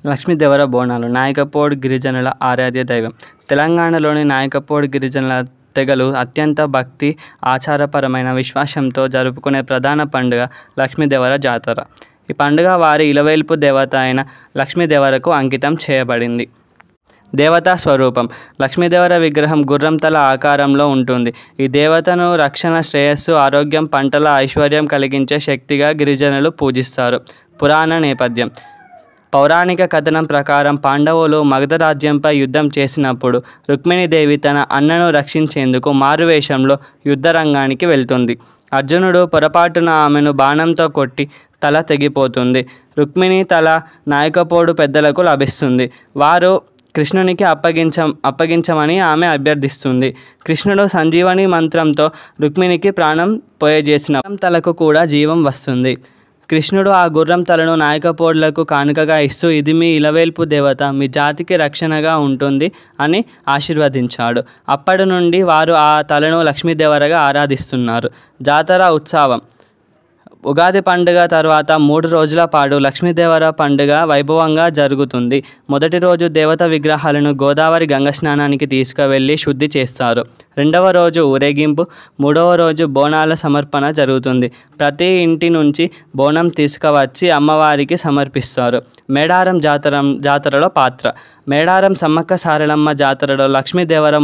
లక్ష్మీదేవర బోనాలు నాయకపోడ్ గిరిజనుల ఆరాధ్య దైవం. తెలంగాణలోని నాయకపోడ్ గిరిజనుల తెగలు అత్యంత భక్తి, ఆచారపరమైన విశ్వాసంతో జరుపుకునే ప్రధాన పండుగ లక్ష్మీదేవర జాతర. ఈ పండుగ వారి ఇలవేల్పు దేవత అయిన లక్ష్మీదేవరకు అంకితం చేయబడింది. దేవతా స్వరూపం. లక్ష్మీదేవర విగ్రహం గుర్రం తల ఆకారంలో ఉంటుంది. ఈ దేవతను రక్షణ, శ్రేయస్సు, ఆరోగ్యం, పంటల ఐశ్వర్యం కలిగించే శక్తిగా గిరిజనులు పూజిస్తారు. పురాణ నేపథ్యం. పౌరాణిక కథనం ప్రకారం పాండవులు మగధ రాజ్యంపై యుద్ధం చేసినప్పుడు రుక్మిణీదేవి తన అన్నను రక్షించేందుకు మారువేషంలో యుద్ధరంగానికి వెళ్తుంది. అర్జునుడు పొరపాటున ఆమెను బాణంతో కొట్టి తల తెగిపోతుంది. రుక్మిణి తల నాయకపోడు పెద్దలకు లభిస్తుంది. వారు కృష్ణునికి అప్పగించమని ఆమె అభ్యర్థిస్తుంది. కృష్ణుడు సంజీవని మంత్రంతో రుక్మిణికి ప్రాణం పోయజేసిన తలకు కూడా జీవం వస్తుంది. కృష్ణుడు ఆ గుర్రం తలను నాయకపోడ్లకు కానుకగా ఇస్తూ, ఇది మీ ఇలవేల్పు దేవత, మీ జాతికి రక్షణగా ఉంటుంది అని ఆశీర్వదించాడు. అప్పటి నుండి వారు ఆ తలను లక్ష్మీదేవరగా ఆరాధిస్తున్నారు. జాతర ఉత్సవం. ఉగాది పండుగ తర్వాత 3 రోజుల పాటు లక్ష్మీదేవర పండుగ వైభవంగా జరుగుతుంది. మొదటి రోజు దేవత విగ్రహాలను గోదావరి గంగ స్నానానికి తీసుకువెళ్ళి శుద్ధి చేస్తారు. రెండవ రోజు ఊరేగింపు, మూడవ రోజు బోనాల సమర్పణ జరుగుతుంది. ప్రతి ఇంటి నుంచి బోనం తీసుకువచ్చి అమ్మవారికి సమర్పిస్తారు. మేడారం జాతరలో పాత్ర. మేడారం సమ్మక్క సారలమ్మ జాతరలో లక్ష్మీదేవర